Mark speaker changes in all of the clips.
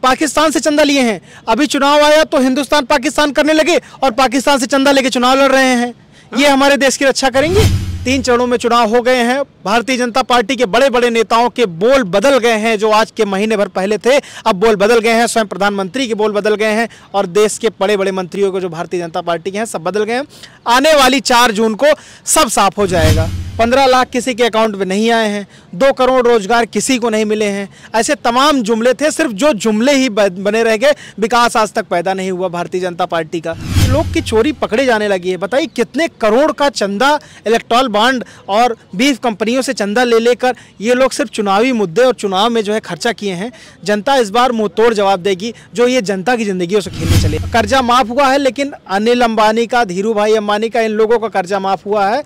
Speaker 1: पाकिस्तान से चंदा लिए हैं। अभी चुनाव आया तो हिंदुस्तान पाकिस्तान करने लगे और पाकिस्तान से चंदा लेके चुनाव लड़ रहे हैं। ये हमारे देश की रक्षा करेंगे? 3 चरणों में चुनाव हो गए हैं। भारतीय जनता पार्टी के बड़े बड़े नेताओं के बोल बदल गए हैं। जो आज के महीने भर पहले थे अब बोल बदल गए हैं। स्वयं प्रधानमंत्री के बोल बदल गए हैं और देश के बड़े बड़े मंत्रियों को जो भारतीय जनता पार्टी के हैं सब बदल गए हैं। आने वाली 4 जून को सब साफ हो जाएगा। 15 लाख किसी के अकाउंट में नहीं आए हैं, 2 करोड़ रोजगार किसी को नहीं मिले हैं। ऐसे तमाम जुमले थे, सिर्फ जो जुमले ही बने रह गए। विकास आज तक पैदा नहीं हुआ भारतीय जनता पार्टी का। लोग की चोरी पकड़े जाने लगी है। बताइए कितने करोड़ का चंदा इलेक्टोरल बॉन्ड और 20 कंपनियों से चंदा ले लेकर ये लोग सिर्फ चुनावी मुद्दे और चुनाव में जो है खर्चा किए हैं। जनता इस बार मुंह तोड़ जवाब देगी जो ये जनता की जिंदगी से खेलने चले। कर्जा माफ हुआ है, लेकिन अनिल अंबानी का, धीरू भाई अंबानी का, इन लोगों का कर्जा माफ हुआ है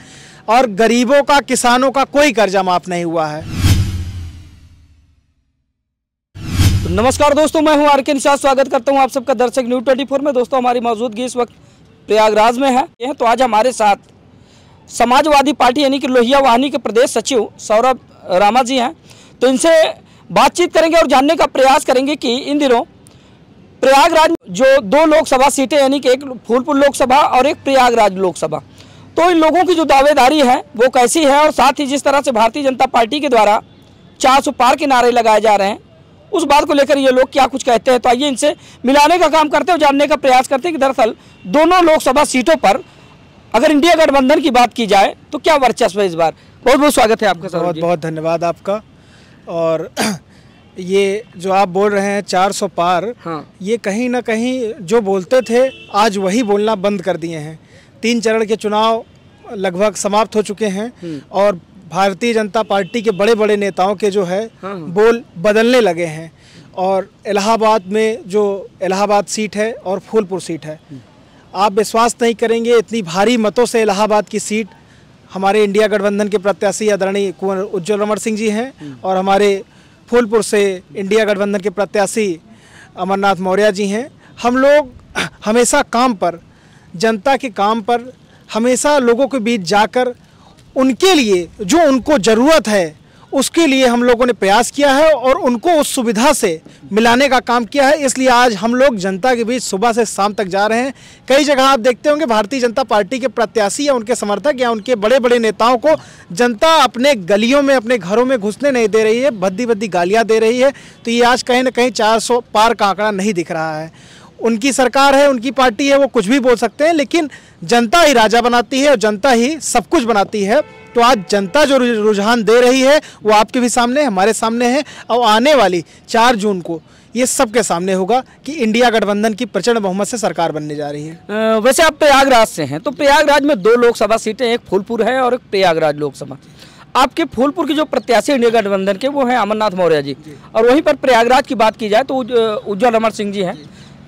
Speaker 1: और गरीबों का, किसानों का कोई कर्जा माफ नहीं हुआ है।
Speaker 2: तो नमस्कार दोस्तों, मैं हूं आर.के. निषाद। स्वागत करता हूं आप सबका दर्शक न्यूज़ 24 में। दोस्तों हमारी मौजूदगी इस वक्त प्रयागराज में है। तो आज हमारे साथ समाजवादी पार्टी यानी कि लोहिया वाहिनी के प्रदेश सचिव सौरभ रामा जी हैं। तो इनसे बातचीत करेंगे और जानने का प्रयास करेंगे कि इन दिनों प्रयागराज जो 2 लोकसभा सीटें यानी कि एक फूलपुर लोकसभा और एक प्रयागराज लोकसभा, तो इन लोगों की जो दावेदारी है वो कैसी है और साथ ही जिस तरह से भारतीय जनता पार्टी के द्वारा 400 पार के नारे लगाए जा रहे हैं उस बात को लेकर ये लोग क्या कुछ कहते हैं। तो आइए इनसे मिलाने का काम करते हैं और जानने का प्रयास करते हैं कि दरअसल दोनों लोकसभा सीटों पर अगर इंडिया गठबंधन की बात की जाए तो क्या वर्चस्व है इस बार। बहुत बहुत स्वागत है आपका सर।
Speaker 1: बहुत बहुत धन्यवाद आपका। और ये जो आप बोल रहे हैं 400 पार,
Speaker 2: हाँ,
Speaker 1: ये कहीं ना कहीं जो बोलते थे आज वही बोलना बंद कर दिए हैं। 3 चरण के चुनाव लगभग समाप्त हो चुके हैं और भारतीय जनता पार्टी के बड़े बड़े नेताओं के जो है बोल बदलने लगे हैं। और इलाहाबाद में जो इलाहाबाद सीट है और फूलपुर सीट है, आप विश्वास नहीं करेंगे इतनी भारी मतों से इलाहाबाद की सीट हमारे इंडिया गठबंधन के प्रत्याशी आदरणीय कुंवर उज्ज्वल रमण सिंह जी हैं और हमारे फूलपुर से इंडिया गठबंधन के प्रत्याशी अमरनाथ मौर्य जी हैं। हम लोग हमेशा काम पर, जनता के काम पर, हमेशा लोगों के बीच जाकर उनके लिए जो उनको ज़रूरत है उसके लिए हम लोगों ने प्रयास किया है और उनको उस सुविधा से मिलाने का काम किया है। इसलिए आज हम लोग जनता के बीच सुबह से शाम तक जा रहे हैं। कई जगह आप देखते होंगे भारतीय जनता पार्टी के प्रत्याशी या उनके समर्थक या उनके बड़े बड़े नेताओं को जनता अपने गलियों में, अपने घरों में घुसने नहीं दे रही है, भद्दी भद्दी गालियाँ दे रही है। तो ये आज कहीं ना कहीं 400 पार का आंकड़ा नहीं दिख रहा है। उनकी सरकार है, उनकी पार्टी है, वो कुछ भी बोल सकते हैं, लेकिन जनता ही राजा बनाती है और जनता ही सब कुछ बनाती है। तो आज जनता जो रुझान दे रही है वो आपके भी सामने, हमारे सामने है और आने वाली 4 जून को ये सबके सामने होगा कि इंडिया गठबंधन की प्रचंड बहुमत से सरकार बनने जा रही है।
Speaker 2: वैसे आप प्रयागराज से हैं, तो प्रयागराज में 2 लोकसभा सीटें, एक फूलपुर है और एक प्रयागराज लोकसभा। आपके फूलपुर की जो प्रत्याशी इंडिया गठबंधन के वो हैं अमरनाथ मौर्य जी, और वहीं पर प्रयागराज की बात की जाए तो उज्ज्वल रमण सिंह जी हैं।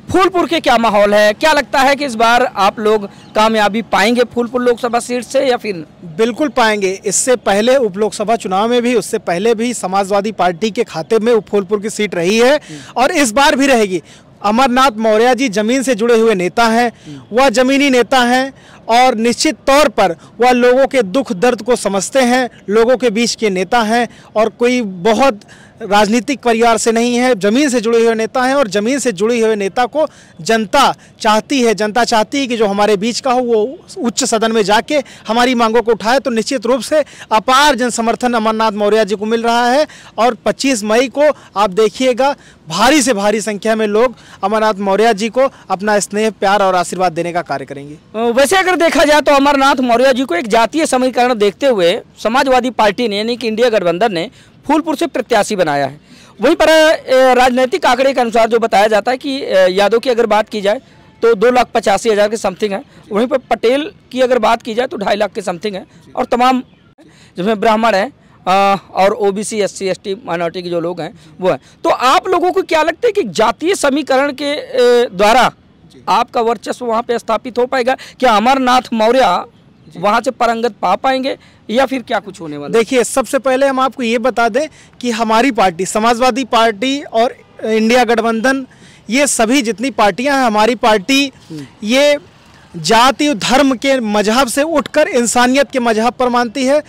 Speaker 2: फूलपुर के क्या माहौल है, क्या लगता है कि इस बार आप लोग कामयाबी पाएंगे फूलपुर लोकसभा सीट से या फिर?
Speaker 1: बिल्कुल पाएंगे। इससे पहले उप लोकसभा चुनाव में भी, उससे पहले भी समाजवादी पार्टी के खाते में फूलपुर की सीट रही है और इस बार भी रहेगी। अमरनाथ मौर्य जी जमीन से जुड़े हुए नेता हैं, वह जमीनी नेता हैं और निश्चित तौर पर वह लोगों के दुख दर्द को समझते हैं, लोगों के बीच के नेता हैं और कोई बहुत राजनीतिक परिवार से नहीं है, जमीन से जुड़े हुए नेता हैं और जमीन से जुड़े हुए नेता को जनता चाहती है। जनता चाहती है कि जो हमारे बीच का हो वो उच्च सदन में जाके हमारी मांगों को उठाए। तो निश्चित रूप से अपार जन समर्थन अमरनाथ मौर्य जी को मिल रहा है और 25 मई को आप देखिएगा भारी से भारी संख्या में लोग अमरनाथ मौर्य जी को अपना स्नेह, प्यार और आशीर्वाद देने का कार्य करेंगे।
Speaker 2: वैसे अगर देखा जाए तो अमरनाथ मौर्य जी को एक जातीय समीकरण देखते हुए समाजवादी पार्टी ने यानी कि इंडिया गठबंधन ने फूलपुर से प्रत्याशी बनाया है। वहीं पर राजनीतिक आंकड़े के अनुसार जो बताया जाता है कि यादव की अगर बात की जाए तो 2,85,000 के समथिंग है। वहीं पर पटेल की अगर बात की जाए तो 2.5 लाख के समथिंग है और तमाम जिसमें ब्राह्मण है और ओबीसी, एससी, एसटी माइनॉरिटी के जो लोग हैं वो हैं। तो आप लोगों को क्या लगता है कि जातीय समीकरण के द्वारा आपका वर्चस्व वहाँ पे स्थापित हो पाएगा? क्या अमरनाथ मौर्य वहाँ से पारंगत पा पाएंगे या फिर क्या कुछ होने वाला?
Speaker 1: देखिए, सबसे पहले हम आपको ये बता दें कि हमारी पार्टी, समाजवादी पार्टी और इंडिया गठबंधन, ये सभी जितनी पार्टियां हैं, हमारी पार्टी ये जाति और धर्म के मजहब से उठकर इंसानियत के मजहब पर मानती है।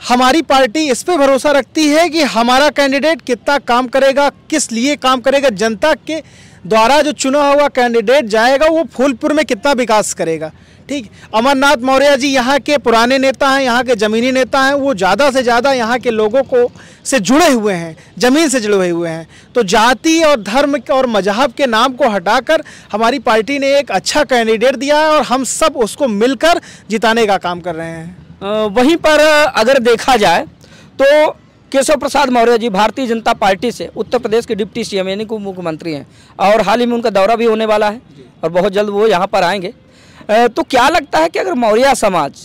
Speaker 1: हमारी पार्टी इस पे भरोसा रखती है कि हमारा कैंडिडेट कितना काम करेगा, किस लिए काम करेगा, जनता के द्वारा जो चुना हुआ कैंडिडेट जाएगा वो फूलपुर में कितना विकास करेगा। ठीक, अमरनाथ मौर्य जी यहाँ के पुराने नेता हैं, यहाँ के ज़मीनी नेता हैं, वो ज़्यादा से ज़्यादा यहाँ के लोगों को से जुड़े हुए हैं, ज़मीन से जुड़े हुए हैं। तो जाति और धर्म और मजहब के नाम को हटाकर हमारी पार्टी ने एक अच्छा कैंडिडेट दिया है और हम सब उसको मिलकर जिताने का काम कर रहे हैं।
Speaker 2: वहीं पर अगर देखा जाए तो केशव प्रसाद मौर्य जी भारतीय जनता पार्टी से उत्तर प्रदेश के डिप्टी सीएम यानी कि मुख्यमंत्री हैं और हाल ही में उनका दौरा भी होने वाला है और बहुत जल्द वो यहाँ पर आएंगे। तो क्या लगता है कि अगर मौर्य समाज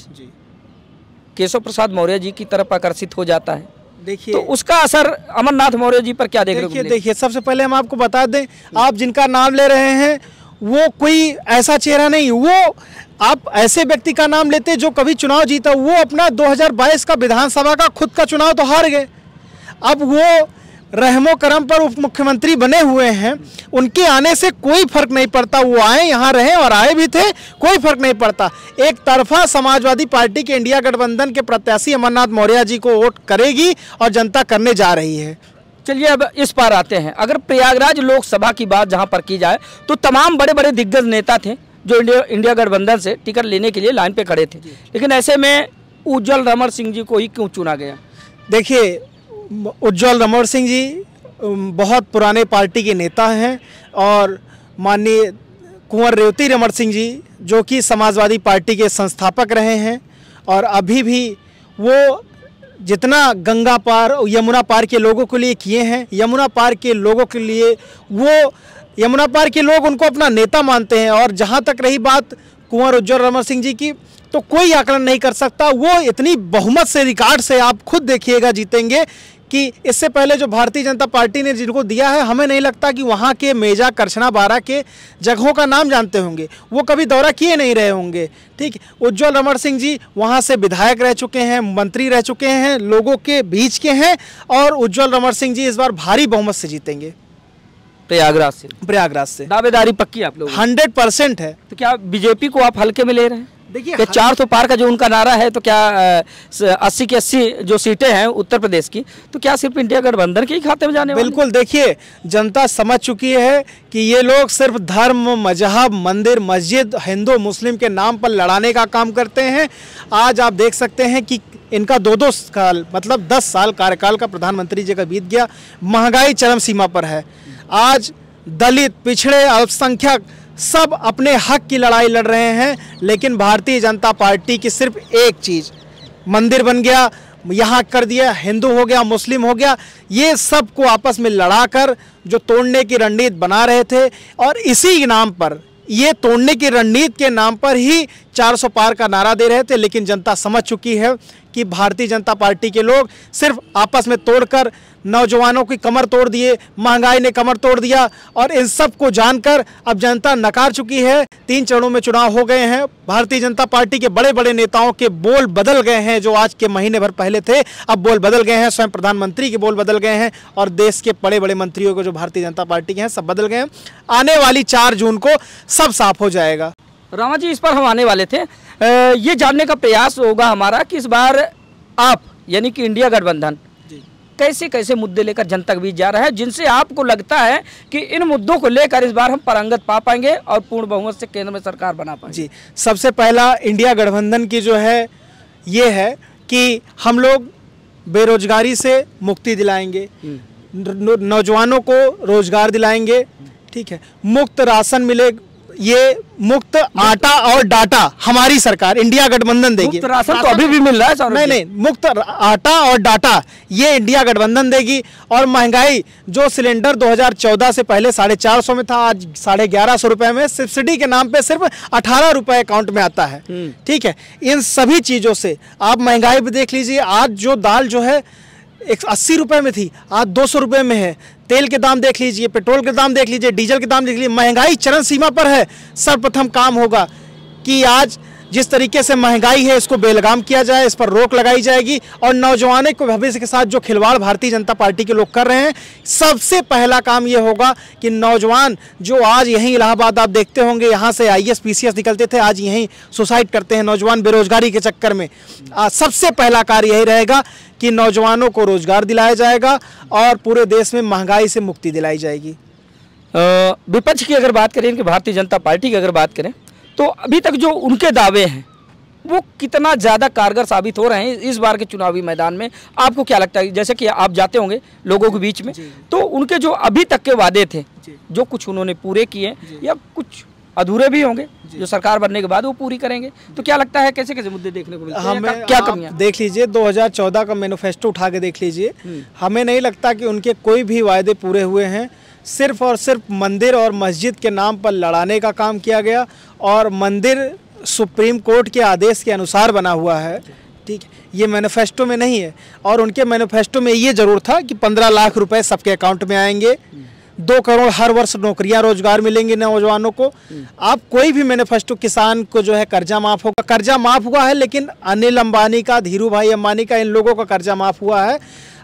Speaker 2: केशव प्रसाद मौर्य जी की तरफ आकर्षित हो जाता है,
Speaker 1: देखिए
Speaker 2: तो उसका असर अमरनाथ मौर्य जी पर क्या देखने को मिलेगा?
Speaker 1: देखिए सबसे पहले हम आपको बता दें, आप जिनका नाम ले रहे हैं वो कोई ऐसा चेहरा नहीं, वो आप ऐसे व्यक्ति का नाम लेते जो कभी चुनाव जीता। वो अपना 2022 का विधानसभा का खुद का चुनाव तो हार गए, अब वो रहमो करम पर उप मुख्यमंत्री बने हुए हैं। उनके आने से कोई फर्क नहीं पड़ता, वो आए यहाँ रहे और आए भी थे, कोई फर्क नहीं पड़ता। एक तरफा समाजवादी पार्टी के इंडिया गठबंधन के प्रत्याशी अमरनाथ मौर्य जी को वोट करेगी और जनता करने जा रही है।
Speaker 2: चलिए अब इस पर आते हैं। अगर प्रयागराज लोकसभा की बात जहां पर की जाए तो तमाम बड़े बड़े दिग्गज नेता थे जो इंडिया गठबंधन से टिकट लेने के लिए लाइन पे खड़े थे, लेकिन ऐसे में उज्ज्वल रमण सिंह जी को ही क्यों चुना गया?
Speaker 1: देखिए, उज्ज्वल रमण सिंह जी बहुत पुराने पार्टी के नेता हैं और माननीय कुंवर रेवती रमण सिंह जी जो कि समाजवादी पार्टी के संस्थापक रहे हैं और अभी भी वो जितना गंगा पार यमुना पार के लोगों के लिए किए हैं, यमुना पार के लोगों के लिए वो यमुना पार के लोग उनको अपना नेता मानते हैं। और जहाँ तक रही बात कुंवर उज्ज्वल रमण सिंह जी की, तो कोई आकलन नहीं कर सकता, वो इतनी बहुमत से रिकॉर्ड से आप खुद देखिएगा जीतेंगे कि इससे पहले जो भारतीय जनता पार्टी ने जिनको दिया है, हमें नहीं लगता कि वहाँ के मेजा करछना बारा के जगहों का नाम जानते होंगे, वो कभी दौरा किए नहीं रहे होंगे। ठीक, उज्ज्वल रमण सिंह जी वहाँ से विधायक रह चुके हैं, मंत्री रह चुके हैं, लोगों के बीच के हैं और उज्ज्वल रमण सिंह जी इस बार भारी बहुमत से जीतेंगे प्रयागराज से।
Speaker 2: दावेदारी पक्की आप लोग?
Speaker 1: 100% है।
Speaker 2: तो क्या बीजेपी को आप हल्के में ले रहे हैं?
Speaker 1: देखिए,
Speaker 2: 400 पार का जो उनका नारा है, तो क्या 80 की 80 जो सीटें हैं उत्तर प्रदेश की, तो क्या सिर्फ इंडिया गठबंधन के ही खाते में जाने वाली?
Speaker 1: बिल्कुल, देखिए जनता समझ चुकी है कि ये लोग सिर्फ धर्म, मजहब, मंदिर, मस्जिद, हिंदू मुस्लिम के नाम पर लड़ाने का काम करते हैं। आज आप देख सकते हैं कि इनका 2-2 साल मतलब 10 साल कार्यकाल का प्रधानमंत्री जी का बीत गया, महंगाई चरम सीमा पर है। आज दलित, पिछड़े, अल्पसंख्यक सब अपने हक की लड़ाई लड़ रहे हैं, लेकिन भारतीय जनता पार्टी की सिर्फ एक चीज़, मंदिर बन गया, यहाँ कर दिया, हिंदू हो गया, मुस्लिम हो गया, ये सब को आपस में लड़ाकर जो तोड़ने की रणनीति बना रहे थे और इसी नाम पर, ये तोड़ने की रणनीति के नाम पर ही 400 पार का नारा दे रहे थे। लेकिन जनता समझ चुकी है कि भारतीय जनता पार्टी के लोग सिर्फ आपस में तोड़कर नौजवानों की कमर तोड़ दिए, महंगाई ने कमर तोड़ दिया और इन सब को जानकर अब जनता नकार चुकी है। 3 चरणों में चुनाव हो गए हैं, भारतीय जनता पार्टी के बड़े बड़े नेताओं के बोल बदल गए हैं, जो आज के महीने भर पहले थे अब बोल बदल गए हैं, स्वयं प्रधानमंत्री के बोल बदल गए हैं और देश के बड़े बड़े मंत्रियों के जो भारतीय जनता पार्टी के हैं सब बदल गए हैं। आने वाली 4 जून को सब साफ हो जाएगा।
Speaker 2: रामा जी, इस पर हम आने वाले थे। ये जानने का प्रयास होगा हमारा कि इस बार आप यानी कि इंडिया गठबंधन कैसे कैसे मुद्दे लेकर जनता के बीच जा रहा है, जिनसे आपको लगता है कि इन मुद्दों को लेकर इस बार हम पारंगत पा पाएंगे और पूर्ण बहुमत से केंद्र में सरकार बना पाएंगे? जी,
Speaker 1: सबसे पहला इंडिया गठबंधन की जो है ये है कि हम लोग बेरोजगारी से मुक्ति दिलाएंगे, नौजवानों को रोजगार दिलाएंगे, ठीक है, मुफ्त राशन मिले, ये मुफ्त आटा और डाटा हमारी सरकार इंडिया गठबंधन देगी।
Speaker 2: मुफ्त राशन तो अभी भी मिल रहा है।
Speaker 1: नहीं, मुफ्त आटा और डाटा ये इंडिया गठबंधन देगी। और महंगाई जो सिलेंडर 2014 से पहले 450 में था, आज 1150 रुपए में सब्सिडी के नाम पे सिर्फ 18 रुपए अकाउंट में आता है। ठीक है, इन सभी चीज़ों से आप महंगाई भी देख लीजिए। आज जो दाल जो है 80 रुपए में थी, आज 200 रुपए में है। तेल के दाम देख लीजिए, पेट्रोल के दाम देख लीजिए, डीजल के दाम देख लीजिए, महंगाई चरम सीमा पर है। सर्वप्रथम काम होगा कि आज जिस तरीके से महंगाई है इसको बेलगाम किया जाए, इस पर रोक लगाई जाएगी और नौजवानों के भविष्य के साथ जो खिलवाड़ भारतीय जनता पार्टी के लोग कर रहे हैं, सबसे पहला काम ये होगा कि नौजवान जो आज यहीं इलाहाबाद आप देखते होंगे, यहाँ से IAS PCS निकलते थे, आज यहीं सुसाइड करते हैं नौजवान बेरोजगारी के चक्कर में। सबसे पहला कार्य यही रहेगा कि नौजवानों को रोजगार दिलाया जाएगा और पूरे देश में महंगाई से मुक्ति दिलाई जाएगी।
Speaker 2: विपक्ष की अगर बात करें, इनकी भारतीय जनता पार्टी की अगर बात करें, तो अभी तक जो उनके दावे हैं वो कितना ज़्यादा कारगर साबित हो रहे हैं इस बार के चुनावी मैदान में? आपको क्या लगता है? जैसे कि आप जाते होंगे लोगों के बीच में, तो उनके जो अभी तक के वादे थे, जो कुछ उन्होंने पूरे किए या कुछ अधूरे भी होंगे जो सरकार बनने के बाद वो पूरी करेंगे, तो क्या लगता है कैसे कैसे मुद्दे देखने को मिलते हैं? हमें क्या कमियां
Speaker 1: देख लीजिए, 2014 का मैनिफेस्टो उठा के देख लीजिए, हमें नहीं लगता कि उनके कोई भी वायदे पूरे हुए हैं। सिर्फ और सिर्फ मंदिर और मस्जिद के नाम पर लड़ाने का काम किया गया और मंदिर सुप्रीम कोर्ट के आदेश के अनुसार बना हुआ है, ठीक है, ये मैनिफेस्टो में नहीं है। और उनके मैनिफेस्टो में ये जरूर था कि 15 लाख रुपए सबके अकाउंट में आएंगे, 2 करोड़ हर वर्ष नौकरियां रोजगार मिलेंगे नौजवानों को। आप कोई भी मैनिफेस्टो, किसान को जो है कर्जा माफ होगा, कर्जा माफ हुआ है, लेकिन अनिल अंबानी का, धीरू भाई अंबानी का, इन लोगों का कर्जा माफ हुआ है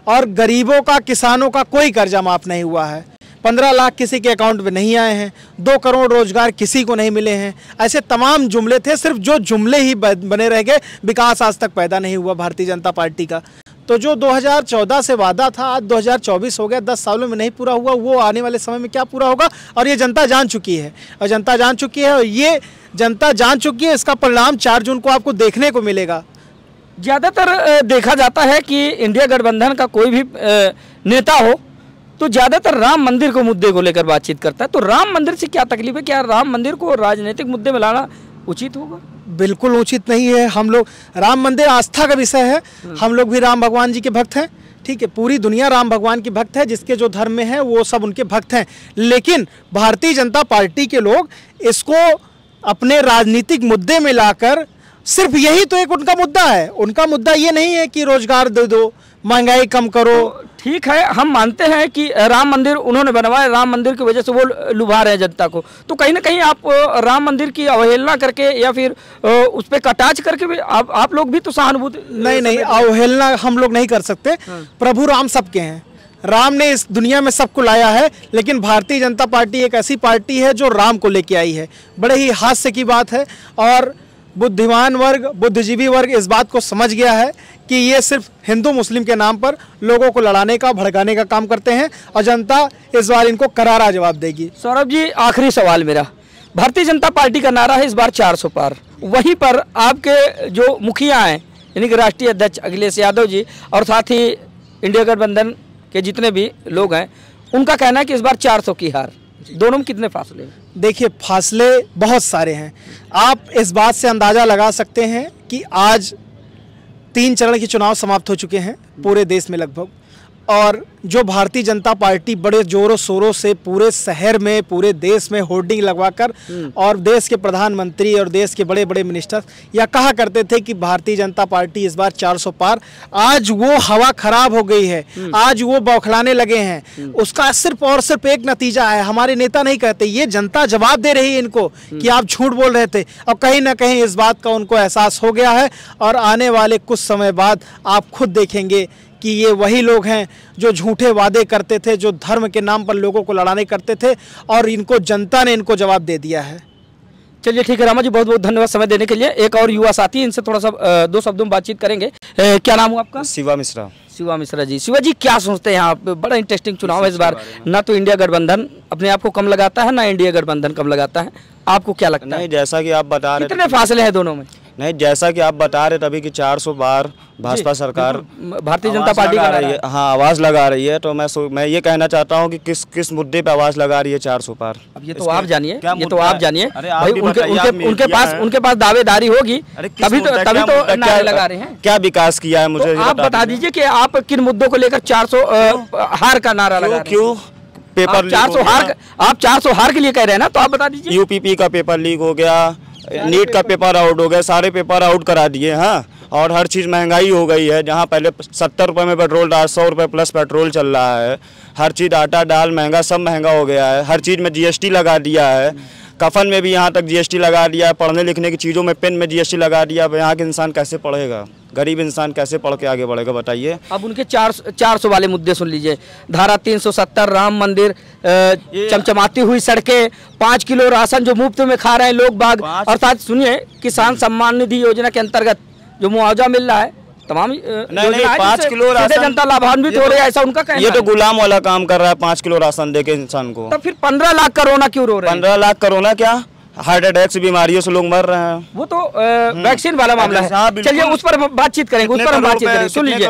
Speaker 1: और गरीबों का, किसानों का कोई कर्जा माफ नहीं हुआ है। 15 लाख किसी के अकाउंट में नहीं आए हैं, 2 करोड़ रोजगार किसी को नहीं मिले हैं। ऐसे तमाम जुमले थे, सिर्फ जो जुमले ही बने रह गए, विकास आज तक पैदा नहीं हुआ भारतीय जनता पार्टी का। तो जो 2014 से वादा था, आज 2024 हो गया, 10 सालों में नहीं पूरा हुआ, वो आने वाले समय में क्या पूरा होगा? और ये जनता जान चुकी है, और जनता जान चुकी है, और ये जनता जान चुकी है, इसका परिणाम 4 जून को आपको देखने को मिलेगा।
Speaker 2: ज़्यादातर देखा जाता है कि इंडिया गठबंधन का कोई भी नेता हो तो ज़्यादातर राम मंदिर को मुद्दे को लेकर बातचीत करता है, तो राम मंदिर से क्या तकलीफ है? क्या राम मंदिर को राजनीतिक मुद्दे में लाना उचित होगा?
Speaker 1: बिल्कुल उचित नहीं है। हम लोग, राम मंदिर आस्था का विषय है, हम लोग भी राम भगवान जी के भक्त हैं, ठीक है, पूरी दुनिया राम भगवान की भक्त है, जिसके जो धर्म में है वो सब उनके भक्त हैं। लेकिन भारतीय जनता पार्टी के लोग इसको अपने राजनीतिक मुद्दे में लाकर, सिर्फ यही तो एक उनका मुद्दा है। उनका मुद्दा ये नहीं है कि रोजगार दे दो, महंगाई कम करो।
Speaker 2: तो ठीक है, हम मानते हैं कि राम मंदिर उन्होंने बनवाया, राम मंदिर की वजह से वो लुभा रहे हैं जनता को, तो कहीं ना कहीं आप राम मंदिर की अवहेलना करके या फिर उस पर कटाच करके भी आप लोग भी तो सहानुभूति
Speaker 1: नहीं, अवहेलना हम लोग नहीं कर सकते। प्रभु राम सबके हैं, राम ने इस दुनिया में सबको लाया है, लेकिन भारतीय जनता पार्टी एक ऐसी पार्टी है जो राम को लेके आई है। बड़े ही हास्य की बात है, और बुद्धिमान वर्ग, बुद्धिजीवी वर्ग इस बात को समझ गया है कि ये सिर्फ हिंदू मुस्लिम के नाम पर लोगों को लड़ाने का, भड़काने का काम करते हैं, और जनता इस बार इनको करारा जवाब देगी।
Speaker 2: सौरभ जी, आखिरी सवाल मेरा, भारतीय जनता पार्टी का नारा है इस बार 400 पार, वहीं पर आपके जो मुखिया हैं यानी कि राष्ट्रीय अध्यक्ष अखिलेश यादव जी और साथ ही इंडिया गठबंधन के जितने भी लोग हैं, उनका कहना है कि इस बार 400 की हार। दोनों में कितने फासले हैं?
Speaker 1: देखिए, फासले बहुत सारे हैं। आप इस बात से अंदाज़ा लगा सकते हैं कि आज 3 चरण के चुनाव समाप्त हो चुके हैं पूरे देश में लगभग, और जो भारतीय जनता पार्टी बड़े जोरों शोरों से पूरे शहर में, पूरे देश में होर्डिंग लगवाकर, और देश के प्रधानमंत्री और देश के बड़े बड़े मिनिस्टर या कहा करते थे कि भारतीय जनता पार्टी इस बार 400 पार, आज वो हवा खराब हो गई है, आज वो बौखलाने लगे हैं। उसका सिर्फ और सिर्फ एक नतीजा है, हमारे नेता नहीं कहते, ये जनता जवाब दे रही है इनको कि आप झूठ बोल रहे थे, और कहीं ना कहीं इस बात का उनको एहसास हो गया है। और आने वाले कुछ समय बाद आप खुद देखेंगे कि ये वही लोग हैं जो झूठे वादे करते थे, जो धर्म के नाम पर लोगों को लड़ाने करते थे, और इनको जनता ने इनको जवाब दे दिया है।
Speaker 2: चलिए ठीक है रामा जी, बहुत बहुत धन्यवाद समय देने के लिए। एक और युवा साथी, इनसे थोड़ा सा 2 शब्दों में बातचीत करेंगे। क्या नाम हुआ आपका?
Speaker 3: शिवा मिश्रा।
Speaker 2: शिवा मिश्रा जी, शिवा जी क्या सोचते हैं यहाँ पे? बड़ा इंटरेस्टिंग चुनाव है इस बार, ना तो इंडिया गठबंधन अपने आप को कम लगाता है, ना इंडिया गठबंधन कम लगाता है, आपको क्या लगता है?
Speaker 3: नहीं, जैसा कि आप बता रहे,
Speaker 2: कितने फासले हैं दोनों में?
Speaker 3: नहीं, जैसा कि आप बता रहे तभी कि 400 बार भाजपा सरकार
Speaker 2: भारतीय जनता पार्टी का
Speaker 3: रही है, हाँ, आवाज़ लगा रही है। तो मैं ये कहना चाहता हूँ कि किस मुद्दे पे आवाज़ लगा रही है 400 पार।
Speaker 2: अब ये तो आप जानिए, ये तो आप जानिए भाई, उनके पास दावेदारी होगी, तभी तो नारे लगा रहे हैं।
Speaker 3: क्या विकास किया है मुझे
Speaker 2: आप बता दीजिए कि आप किन मुद्दों को लेकर 400 हार का नारा लगा रहे हैं?
Speaker 3: क्यों पेपर
Speaker 2: 400 हार, आप 400 हार के लिए कह रहे हैं ना, तो आप बता दीजिए।
Speaker 3: यूपीपी का पेपर लीक हो गया, नीट का पेपर आउट हो गया, सारे पेपर आउट करा दिए। हाँ, और हर चीज़ महंगाई हो गई है, जहाँ पहले 70 रुपये में पेट्रोल था, 100 रुपये प्लस पेट्रोल चल रहा है। हर चीज़, आटा दाल महंगा, सब महंगा हो गया है। हर चीज़ में GST लगा दिया है। कफन में भी यहाँ तक जीएसटी लगा दिया, पढ़ने लिखने की चीज़ों में पेन में जीएसटी लगा दिया। अब यहाँ के इंसान कैसे पढ़ेगा, गरीब इंसान कैसे पढ़ के आगे बढ़ेगा बताइए।
Speaker 2: अब उनके 400 वाले मुद्दे सुन लीजिए। धारा 370, राम मंदिर, चमचमाती हुई सड़कें, 5 किलो राशन जो मुफ्त में खा रहे हैं लोग बाग, और साथ सुनिए किसान सम्मान निधि योजना के अंतर्गत जो मुआवजा मिल रहा है, तमाम
Speaker 3: नहीं 5 किलो राशन
Speaker 2: जनता लाभान्वित हो रही है, ऐसा उनका कहना है।
Speaker 3: ये तो गुलाम वाला काम कर रहा है, 5 किलो राशन दे के इंसान को।
Speaker 2: तो फिर 15 लाख कोरोना क्यों रो रहे हैं?
Speaker 3: 15 लाख कोरोना क्या, हार्ट अटैक से बीमारियों से लोग मर रहे हैं।
Speaker 2: वो तो वैक्सीन वाला मामला है। चलिए उस पर बातचीत करेंगे, उस पर हम बातचीत करेंगे। सुन लीजिए,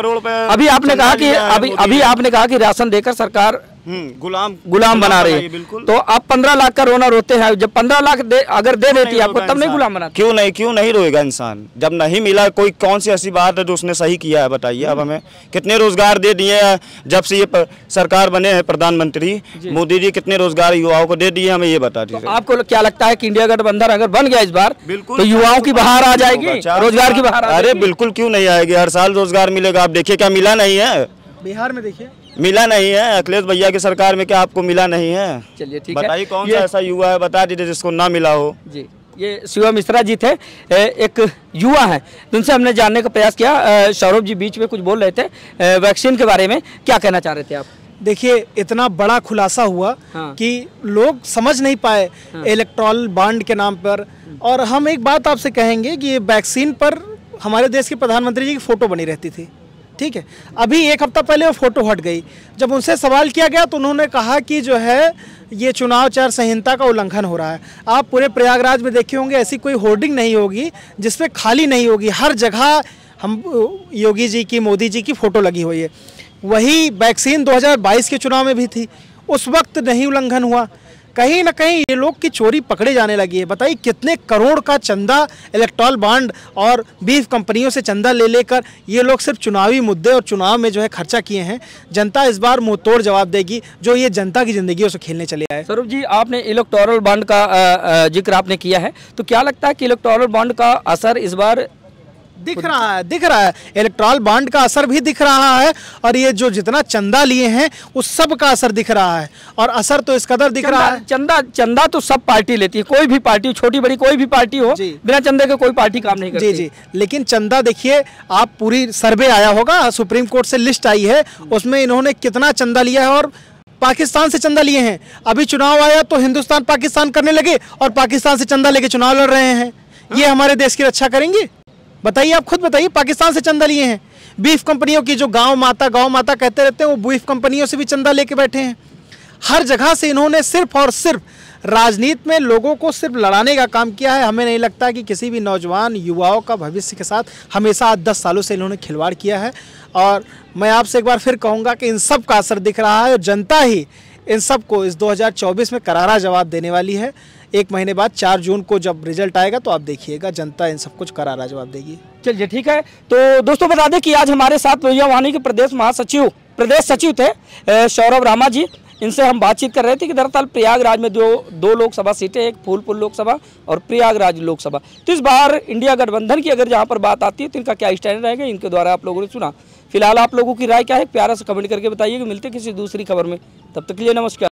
Speaker 2: अभी आपने कहा कि अभी आपने कहा कि राशन देकर सरकार गुलाम बना रही है, तो आप 15 लाख का रोना रोते हैं। जब 15 लाख अगर दे देती है आपको, तब नहीं गुलाम बना?
Speaker 3: क्यों नहीं रोएगा इंसान? जब नहीं मिला, कोई कौन सी ऐसी बात है जो उसने सही किया है बताइए। अब हमें कितने रोजगार दे दिए हैं जब से ये सरकार बने हैं, प्रधानमंत्री मोदी जी कितने रोजगार युवाओं को दे दिए, हमें ये बता दीजिए।
Speaker 2: तो आपको क्या लगता है कि इंडिया गठबंधन अगर बन गया इस बार, तो युवाओं की बहार आ जाएगी, रोजगार की बहार?
Speaker 3: अरे बिल्कुल, क्यों नहीं आएगी, हर साल रोजगार मिलेगा। आप देखिए क्या मिला नहीं है
Speaker 1: बिहार में, देखिए
Speaker 3: मिला नहीं है। अखिलेश भैया की सरकार में क्या आपको मिला नहीं है?
Speaker 2: चलिए ठीक है,
Speaker 3: बताइए कौन सा ऐसा युवा है, बता दीजिए जिसको ना मिला हो।
Speaker 2: जी, ये शिवा मिश्रा जी थे, एक युवा हैं, जिनसे हमने जानने का प्रयास किया। सौरभ जी बीच में कुछ बोल रहे थे वैक्सीन के बारे में, क्या कहना चाह रहे थे आप?
Speaker 1: देखिए, इतना बड़ा खुलासा हुआ कि लोग समझ नहीं पाए इलेक्टोरल बॉन्ड के नाम पर। और हम एक बात आपसे कहेंगे कि ये वैक्सीन पर हमारे देश के प्रधानमंत्री जी की फ़ोटो बनी रहती थी, ठीक है। अभी 1 हफ्ता पहले वो फ़ोटो हट गई। जब उनसे सवाल किया गया तो उन्होंने कहा कि जो है ये चुनाव आचार संहिता का उल्लंघन हो रहा है। आप पूरे प्रयागराज में देखे होंगे, ऐसी कोई होर्डिंग नहीं होगी जिसपे खाली नहीं होगी, हर जगह हम योगी जी की, मोदी जी की फ़ोटो लगी हुई है। वही वैक्सीन 2022 के चुनाव में भी थी, उस वक्त नहीं उल्लंघन हुआ। कहीं ना कहीं ये लोग की चोरी पकड़े जाने लगी है। बताइए कितने करोड़ का चंदा इलेक्टोरल बॉन्ड और बीफ कंपनियों से चंदा ले लेकर ये लोग सिर्फ चुनावी मुद्दे और चुनाव में जो है खर्चा किए हैं। जनता इस बार मुंह तोड़ जवाब देगी, जो ये जनता की जिंदगियों से खेलने चले आए।
Speaker 2: सौरभ जी, आपने इलेक्टोरल बॉन्ड का जिक्र आपने किया है, तो क्या लगता है कि इलेक्टोरल बॉन्ड का असर इस बार
Speaker 1: दिख रहा है। इलेक्टोरल बॉन्ड का असर भी दिख रहा है, और ये जो जितना चंदा लिए हैं उस सब का असर दिख रहा है। और असर तो इस कदर दिख रहा है,
Speaker 2: चंदा तो सब पार्टी लेती है, कोई भी पार्टी, छोटी बड़ी कोई भी पार्टी हो, बिना चंदे के कोई पार्टी काम नहीं करती।
Speaker 1: जी, लेकिन चंदा देखिए, आप पूरी सर्वे आया होगा, सुप्रीम कोर्ट से लिस्ट आई है, उसमें इन्होंने कितना चंदा लिया है। और पाकिस्तान से चंदा लिए हैं। अभी चुनाव आया तो हिंदुस्तान पाकिस्तान करने लगे और पाकिस्तान से चंदा लेके चुनाव लड़ रहे हैं। ये हमारे देश की रक्षा करेंगे? बताइए, आप खुद बताइए। पाकिस्तान से चंदा लिए हैं, बीफ कंपनियों की जो गांव माता कहते रहते हैं, वो बीफ कंपनियों से भी चंदा लेके बैठे हैं। हर जगह से इन्होंने सिर्फ और सिर्फ राजनीति में लोगों को सिर्फ लड़ाने का काम किया है। हमें नहीं लगता कि किसी भी नौजवान युवाओं का भविष्य के साथ हमेशा 10 सालों से इन्होंने खिलवाड़ किया है। और मैं आपसे एक बार फिर कहूँगा कि इन सब का असर दिख रहा है, और जनता ही इन सब को इस 2024 में करारा जवाब देने वाली है। 1 महीने बाद 4 जून को जब रिजल्ट आएगा तो आप देखिएगा, जनता इन सब कुछ करारा जवाब देगी।
Speaker 2: चलिए ठीक है। तो दोस्तों बता दें कि आज हमारे साथ लोहिया वाहिनी के प्रदेश सचिव थे सौरभ रामा जी। इनसे हम बातचीत कर रहे थे कि दरअसल प्रयागराज में दो लोकसभा सीटें, एक फूलपुर लोकसभा और प्रयागराज लोकसभा, तो इस बार इंडिया गठबंधन की अगर जहाँ पर बात आती है तो इनका क्या स्टैंड रहेगा, इनके द्वारा आप लोगों ने सुना। फिलहाल आप लोगों की राय क्या है, प्यारा से कमेंट करके बताइए। कि मिलते किसी दूसरी खबर में, तब तक के लिए नमस्कार।